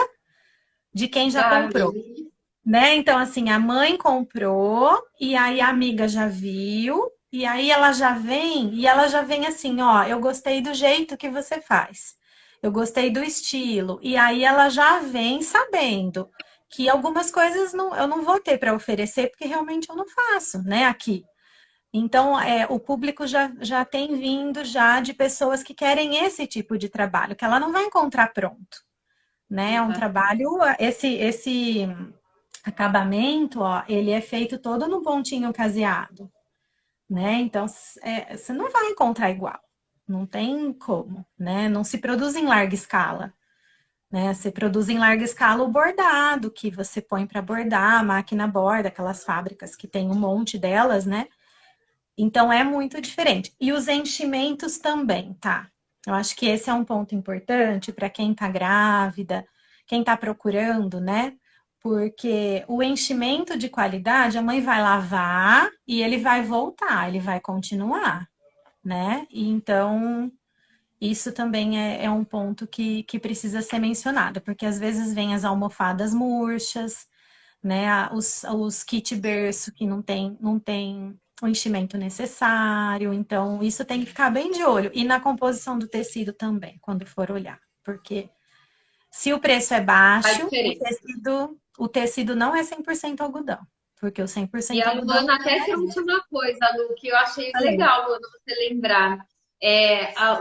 de quem já Da comprou. amiga. Né? Então, assim, a mãe comprou e aí a amiga já viu, e aí ela já vem, e ela já vem assim, ó, eu gostei do jeito que você faz. Eu gostei do estilo. E aí ela já vem sabendo que algumas coisas eu não vou ter para oferecer, porque realmente eu não faço, né, aqui. Então, o público já tem vindo já de pessoas que querem esse tipo de trabalho, que ela não vai encontrar pronto, né? É um Exatamente. trabalho, esse acabamento, ó, ele é feito todo no pontinho caseado, né? Então, você não vai encontrar igual. Não tem como, né? Não se produz em larga escala, né? Você produz em larga escala o bordado, que você põe para bordar, a máquina borda, aquelas fábricas que tem um monte delas, né? Então, é muito diferente. E os enchimentos também, tá? Eu acho que esse é um ponto importante para quem tá grávida, quem tá procurando, né? Porque o enchimento de qualidade, a mãe vai lavar e ele vai voltar, ele vai continuar, né? E então, isso também é um ponto que precisa ser mencionado, porque às vezes vem as almofadas murchas, né? Os kit berço que não tem o enchimento necessário. Então, isso tem que ficar bem de olho. E na composição do tecido também, quando for olhar. Porque se o preço é Faz baixo, diferença. o tecido não é 100% algodão. Porque o cem por E cento a algodão Luana até trouxe uma coisa, Lu, que eu achei falei. legal, Luana, você lembrar.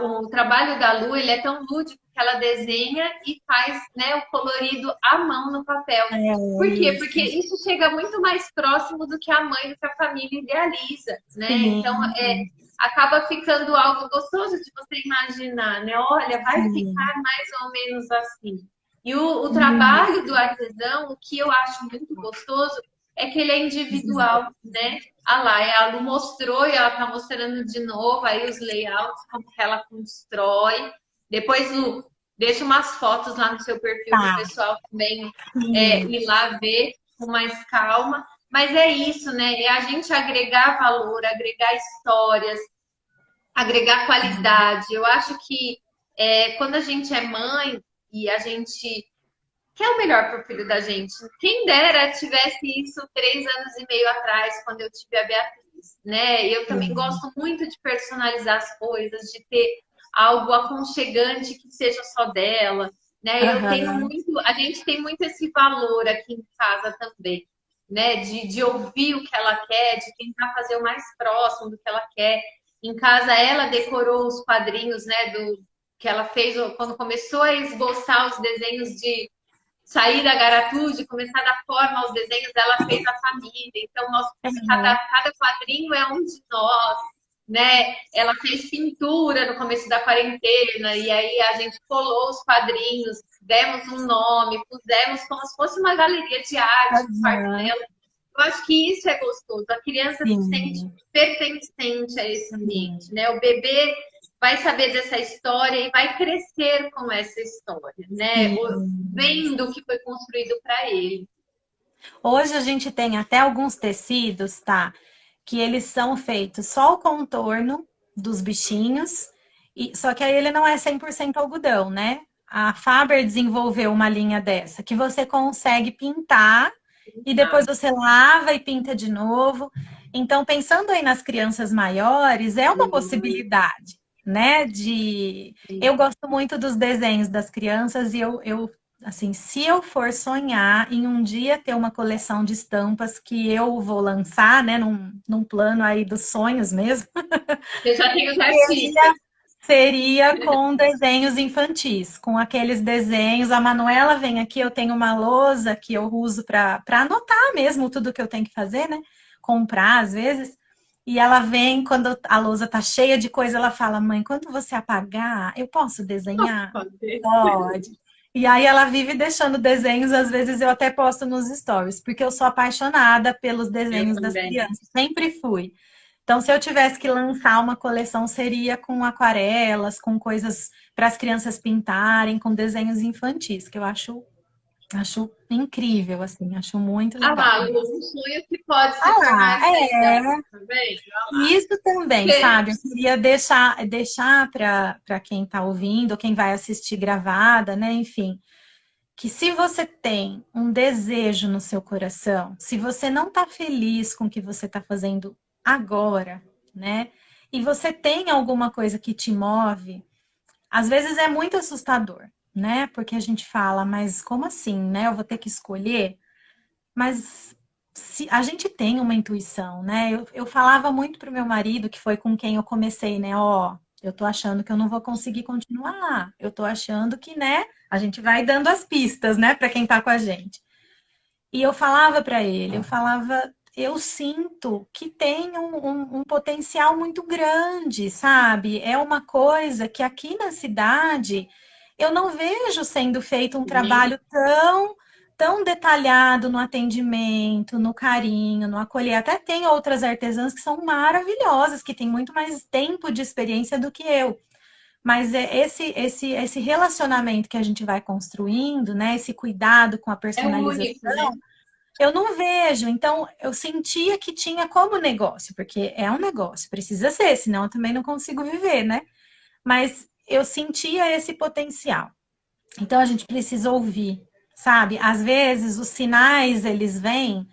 O trabalho da Lu, ele é tão lúdico que ela desenha e faz, né, o colorido à mão no papel. É Por quê? Porque isso. isso chega muito mais próximo do que a mãe, do que a família idealiza, né? Então, Sim, acaba ficando algo gostoso de você imaginar, né? Olha, vai sim. ficar mais ou menos assim. E o trabalho do artesão, o que eu acho muito gostoso, é que ele é individual, né? Ah lá, a Lu mostrou e ela tá mostrando de novo aí os layouts, como que ela constrói. Depois, Lu, deixa umas fotos lá no seu perfil para o Tá. pessoal também Sim. ir lá ver com mais calma. Mas é isso, né? É a gente agregar valor, agregar histórias, agregar qualidade. Eu acho que quando a gente é mãe e a gente quer o melhor para o filho da gente, quem dera tivesse isso 3 anos e meio atrás, quando eu tive a Beatriz, né? Eu também Sim. gosto muito de personalizar as coisas, de ter algo aconchegante que seja só dela, né? Eu tenho Aham. muito, a gente tem muito esse valor aqui em casa também, né? De ouvir o que ela quer, de tentar fazer o mais próximo do que ela quer. Em casa, ela decorou os quadrinhos, né? Do que ela fez quando começou a esboçar os desenhos de sair da garatude, começar a dar forma aos desenhos, ela fez a família. Então, cada quadrinho é um de nós, né? Ela fez pintura no começo da quarentena, e aí a gente colou os quadrinhos, demos um nome, pusemos como se fosse uma galeria de arte no quarto Aham. dela. Eu acho que isso é gostoso. A criança se sente Sim. pertencente a esse ambiente, Sim. né? O bebê vai saber dessa história e vai crescer com essa história, né? Sim. Vendo o que foi construído para ele. Hoje a gente tem até alguns tecidos, tá? Que eles são feitos só o contorno dos bichinhos, só que aí ele não é 100% algodão, né? A Faber desenvolveu uma linha dessa, que você consegue pintar e depois Ah, você lava e pinta de novo. Então, pensando aí nas crianças maiores, é uma possibilidade. né? Eu gosto muito dos desenhos das crianças e assim, se eu for sonhar em um dia ter uma coleção de estampas que eu vou lançar, né, num plano aí dos sonhos mesmo, Eu já tenho os artistas. seria com desenhos infantis, com aqueles desenhos. A Manuela vem aqui, eu tenho uma lousa que eu uso para anotar mesmo tudo que eu tenho que fazer, né? Comprar às vezes. E ela vem, quando a lousa tá cheia de coisa, ela fala: Mãe, quando você apagar, eu posso desenhar? Pode. E aí ela vive deixando desenhos, às vezes eu até posto nos stories, porque eu sou apaixonada pelos Eu desenhos das também. crianças, sempre fui. Então, se eu tivesse que lançar uma coleção, seria com aquarelas, com coisas para as crianças pintarem, com desenhos infantis, que eu acho incrível, assim, acho muito Ah legal. lá, Lu, um sonho que pode se Ah tornar lá, realidade, tá vendo? e isso também, Porque sabe? Eu queria deixar para quem está ouvindo, ou quem vai assistir gravada, né? Enfim, que se você tem um desejo no seu coração, se você não está feliz com o que você está fazendo agora, né? E você tem alguma coisa que te move, às vezes é muito assustador, né? Porque a gente fala, mas como assim, né? Eu vou ter que escolher? Mas se a gente tem uma intuição, né? Eu falava muito pro meu marido, que foi com quem eu comecei, né? Ó, eu tô achando que eu não vou conseguir continuar. Eu tô achando que, né? A gente vai dando as pistas, né, para quem tá com a gente. E eu falava para ele, eu falava, eu sinto que tem um potencial muito grande, sabe? É uma coisa que aqui na cidade eu não vejo sendo feito um trabalho tão detalhado no atendimento, no carinho, no acolher. Até tem outras artesãs que são maravilhosas, que têm muito mais tempo de experiência do que eu. Mas é esse relacionamento que a gente vai construindo, né? Esse cuidado com a é personalização único, né? eu não vejo, então eu sentia que tinha como negócio, porque é um negócio, precisa ser, senão eu também não consigo viver, né? Mas eu sentia esse potencial. Então a gente precisa ouvir, sabe? Às vezes os sinais eles vêm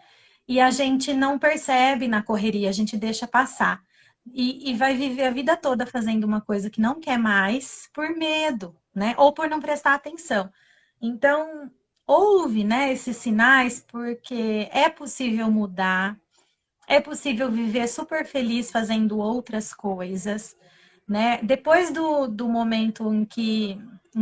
e a gente não percebe na correria, a gente deixa passar. E vai viver a vida toda fazendo uma coisa que não quer mais por medo, né? Ou por não prestar atenção. Então, ouve, né, esses sinais, porque é possível mudar, é possível viver super feliz fazendo outras coisas, né? Depois do momento em que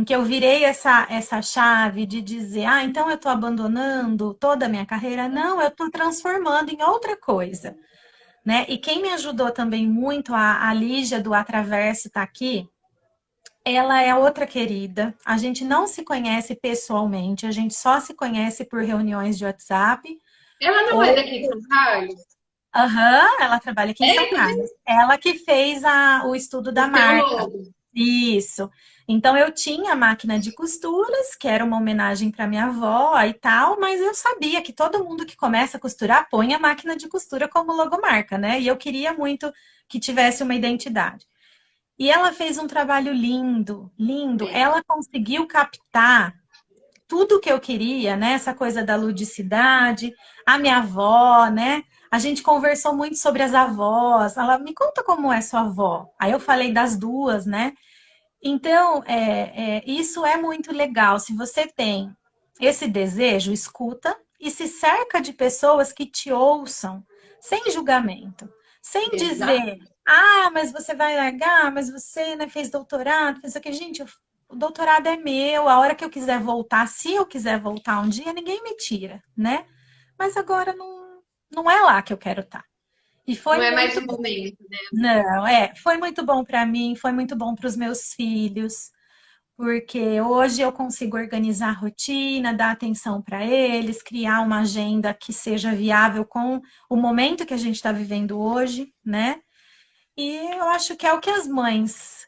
eu virei essa chave de dizer, ah, então eu estou abandonando toda a minha carreira, não, eu estou transformando em outra coisa, né? E quem me ajudou também muito, a Lígia do Atraverso está aqui, ela é outra querida. A gente não se conhece pessoalmente, a gente só se conhece por reuniões de WhatsApp. Ela não é Ou, daqui de São Carlos? aham, ela trabalha aqui em São É, Carlos. Ela que fez o estudo o da seu marca. logo. Isso. Então eu tinha a máquina de costuras, que era uma homenagem para minha avó e tal, mas eu sabia que todo mundo que começa a costurar põe a máquina de costura como logomarca, né? E eu queria muito que tivesse uma identidade. E ela fez um trabalho lindo, lindo. É. Ela conseguiu captar tudo que eu queria, né? Essa coisa da ludicidade, a minha avó, né? A gente conversou muito sobre as avós. Ela me conta como é sua avó. Aí eu falei das duas, né? Então, isso é muito legal. Se você tem esse desejo, escuta e se cerca de pessoas que te ouçam sem julgamento, sem Exato. dizer, ah, mas você vai largar, mas você né, fez doutorado, fez aqui. Gente, o doutorado é meu, a hora que eu quiser voltar, se eu quiser voltar um dia, ninguém me tira, né? Mas agora não é lá que eu quero estar. E Não foi é mais muito o momento, né? não, foi muito bom para mim, foi muito bom para os meus filhos, porque hoje eu consigo organizar a rotina, dar atenção para eles, criar uma agenda que seja viável com o momento que a gente está vivendo hoje, né? E eu acho que é o que as mães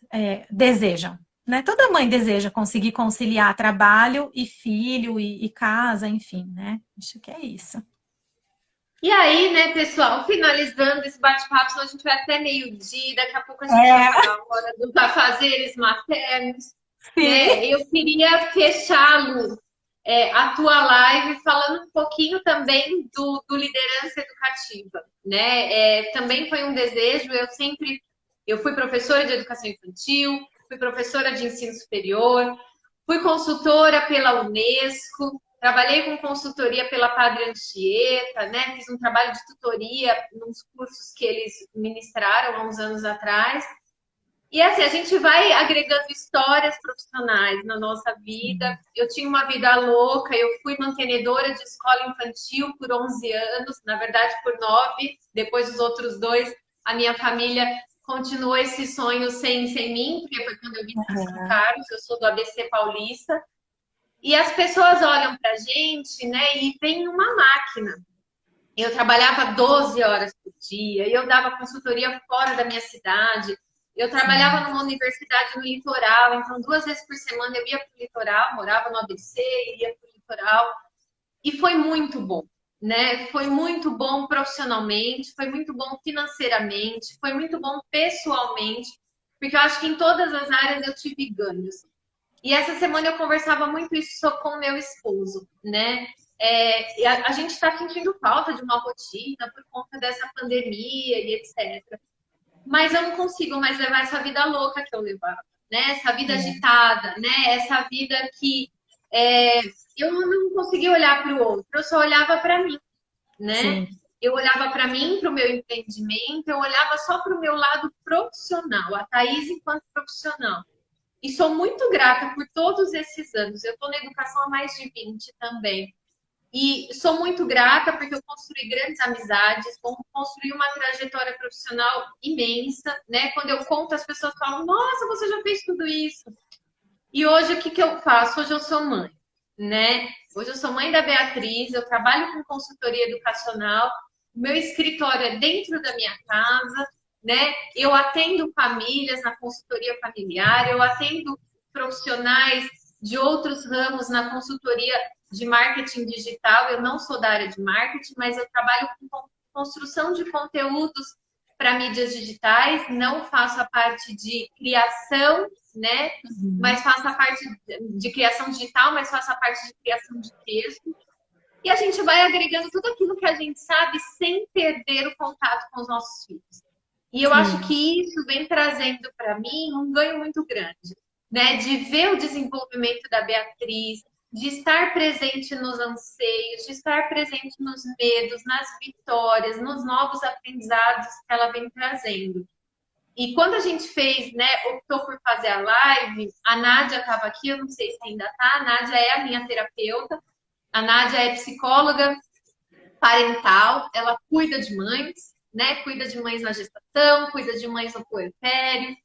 desejam, né? Toda mãe deseja conseguir conciliar trabalho e filho e casa, enfim, né? Acho que é isso. E aí, né, pessoal, finalizando esse bate-papo, senão a gente vai até meio-dia, daqui a pouco a gente já está É, na hora dos afazeres maternos, sim. né? Eu queria fechar, Lu, a tua live falando um pouquinho também do liderança educativa, né? Também foi um desejo, Eu fui professora de educação infantil, fui professora de ensino superior, fui consultora pela Unesco, trabalhei com consultoria pela Padre Anchieta, né? Fiz um trabalho de tutoria nos cursos que eles ministraram há uns anos atrás. E assim, a gente vai agregando histórias profissionais na nossa vida. Eu tinha uma vida louca, eu fui mantenedora de escola infantil por 11 anos, na verdade por 9, depois dos outros 2, a minha família continuou esse sonho sem mim, porque foi quando eu vim para São Carlos, eu sou do ABC Paulista. E as pessoas olham para a gente, né, e tem uma máquina. Eu trabalhava 12 horas por dia, eu dava consultoria fora da minha cidade, eu trabalhava numa universidade no litoral, então 2 vezes por semana eu ia para o litoral, morava no ABC, ia para o litoral, e foi muito bom, né? Foi muito bom profissionalmente, foi muito bom financeiramente, foi muito bom pessoalmente, porque eu acho que em todas as áreas eu tive ganhos. E essa semana eu conversava muito isso com o meu esposo, né? A gente está sentindo falta de uma rotina por conta dessa pandemia e etc. Mas eu não consigo mais levar essa vida louca que eu levava, né? Essa vida agitada, né? Essa vida que eu não conseguia olhar para o outro, eu só olhava para mim, né? Sim. Eu olhava para mim, para o meu empreendimento, eu olhava só para o meu lado profissional, a Thaís enquanto profissional. E sou muito grata por todos esses anos. Eu estou na educação há mais de 20 também. E sou muito grata porque eu construí grandes amizades, construí uma trajetória profissional imensa, né? Quando eu conto, as pessoas falam, nossa, você já fez tudo isso. E hoje, o que eu faço? Hoje eu sou mãe, né? Hoje eu sou mãe da Beatriz, eu trabalho com consultoria educacional, o meu escritório é dentro da minha casa, né? Eu atendo famílias na consultoria familiar, eu atendo profissionais de outros ramos na consultoria de marketing digital. Eu não sou da área de marketing, mas eu trabalho com construção de conteúdos para mídias digitais, não faço a parte de criação, né? Mas faço a parte de criação digital, mas faço a parte de criação de texto. E a gente vai agregando tudo aquilo que a gente sabe sem perder o contato com os nossos filhos. E eu acho que isso vem trazendo para mim um ganho muito grande, né? De ver o desenvolvimento da Beatriz, de estar presente nos anseios, de estar presente nos medos, nas vitórias, nos novos aprendizados que ela vem trazendo. E quando a gente fez, né, optou por fazer a live, a Nádia estava aqui, eu não sei se ainda está, a Nádia é a minha terapeuta, a Nádia é psicóloga parental, ela cuida de mães, né? Cuida de mães na gestação, cuida de mães no puerpério.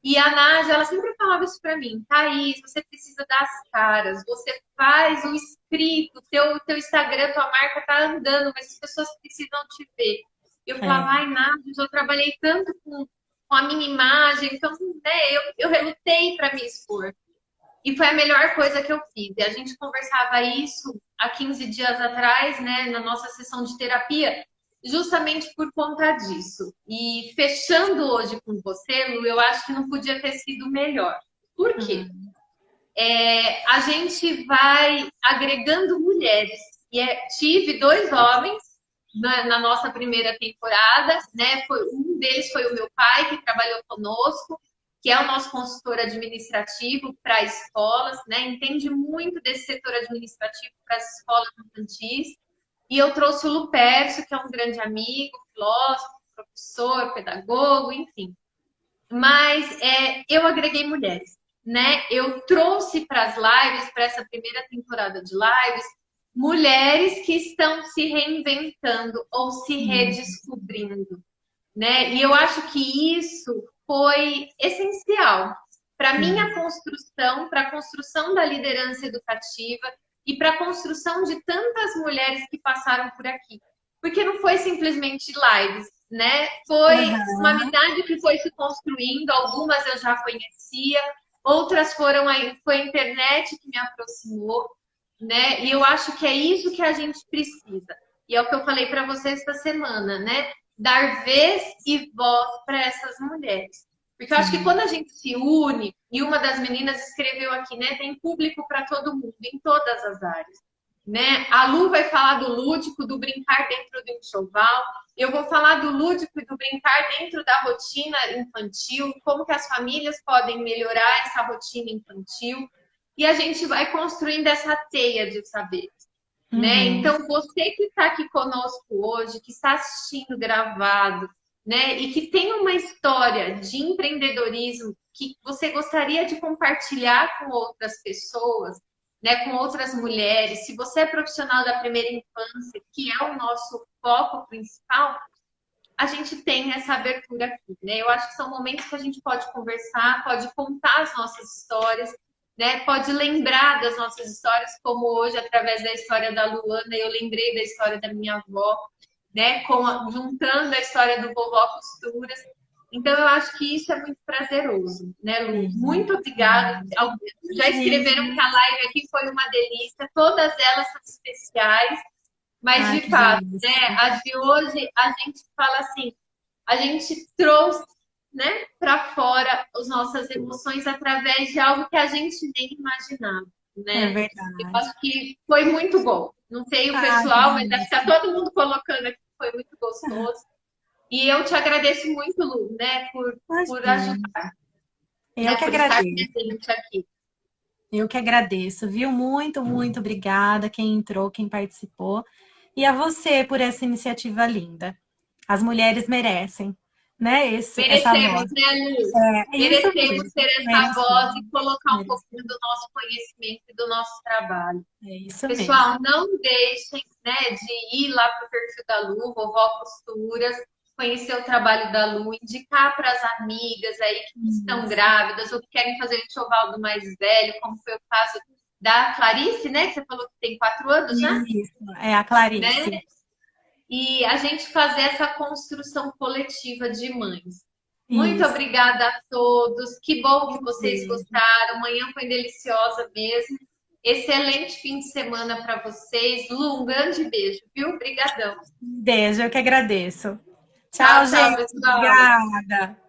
E a Nádia, ela sempre falava isso para mim, Thaís, você precisa dar as caras, você faz o escrito, teu Instagram, tua marca tá andando, mas as pessoas precisam te ver. Eu falava, ai, Nádia, eu trabalhei tanto com a minha imagem, então, né, eu relutei para me expor. E foi a melhor coisa que eu fiz. E a gente conversava isso há 15 dias atrás, né, na nossa sessão de terapia, justamente por conta disso. E fechando hoje com você, Lu, eu acho que não podia ter sido melhor. Por quê? A gente vai agregando mulheres. E tive 2 homens na nossa primeira temporada, né? Um deles foi o meu pai, que trabalhou conosco, que é o nosso consultor administrativo para escolas, né? Entende muito desse setor administrativo para as escolas infantis. E eu trouxe o Lupercio, que é um grande amigo, filósofo, professor, pedagogo, enfim. Mas eu agreguei mulheres, né? Eu trouxe para as lives, para essa primeira temporada de lives, mulheres que estão se reinventando ou se redescobrindo, né? E eu acho que isso foi essencial para a minha construção, para a construção da liderança educativa e para a construção de tantas mulheres que passaram por aqui. Porque não foi simplesmente lives, né? Foi uma amizade que foi se construindo, algumas eu já conhecia, outras foi a internet que me aproximou, né? E eu acho que é isso que a gente precisa. E é o que eu falei para vocês esta semana, né? Dar vez e voz para essas mulheres. Porque eu acho que quando a gente se une, e uma das meninas escreveu aqui, né? Tem público para todo mundo, em todas as áreas. né? A Lu vai falar do lúdico, do brincar dentro do enxoval. Eu vou falar do lúdico e do brincar dentro da rotina infantil, como que as famílias podem melhorar essa rotina infantil. E a gente vai construindo essa teia de saberes, né? Então, você que está aqui conosco hoje, que está assistindo gravado, né? E que tem uma história de empreendedorismo que você gostaria de compartilhar com outras pessoas, né? Com outras mulheres. Se você é profissional da primeira infância, que é o nosso foco principal, a gente tem essa abertura aqui, né? Eu acho que são momentos que a gente pode conversar, pode contar as nossas histórias, né? Pode lembrar das nossas histórias, como hoje, através da história da Luana, eu lembrei da história da minha avó, né? Juntando a história do vovó Costuras. Então, eu acho que isso é muito prazeroso, né, Lu? Muito obrigada. Já escreveram que a live aqui foi uma delícia. Todas elas são especiais. Mas, de fato, né, a de hoje, a gente fala assim, a gente trouxe, né, para fora as nossas emoções através de algo que a gente nem imaginava, né? É verdade. Eu acho que foi muito bom. Não sei o pessoal, mas acho que está todo mundo colocando aqui que foi muito gostoso. E eu te agradeço muito, Lu, né, por ajudar. Eu que por agradeço. Estar presente aqui. Eu que agradeço, viu? Muito, muito obrigada quem entrou, quem participou. E a você por essa iniciativa linda. As mulheres merecem, né? Essa voz. Merecemos, né, Lu? Merecemos ter essa voz e colocar um pouquinho do nosso conhecimento e do nosso trabalho. É isso Pessoal, mesmo. não deixem, né, de ir lá para o perfil da Lu, Vovó Costuras, conhecer o trabalho da Lu, indicar para as amigas aí que estão grávidas ou que querem fazer o enxoval do mais velho, como foi o caso da Clarice, né? Que você falou que tem 4 anos já. Isso, é a Clarice. Né? E a gente fazer essa construção coletiva de mães. Muito obrigada a todos. Que bom que vocês gostaram. Amanhã foi deliciosa mesmo. Excelente fim de semana para vocês. Lu, um grande beijo, viu? Obrigadão. Beijo, eu que agradeço. Tchau, Tchau, gente. pessoal. Obrigada.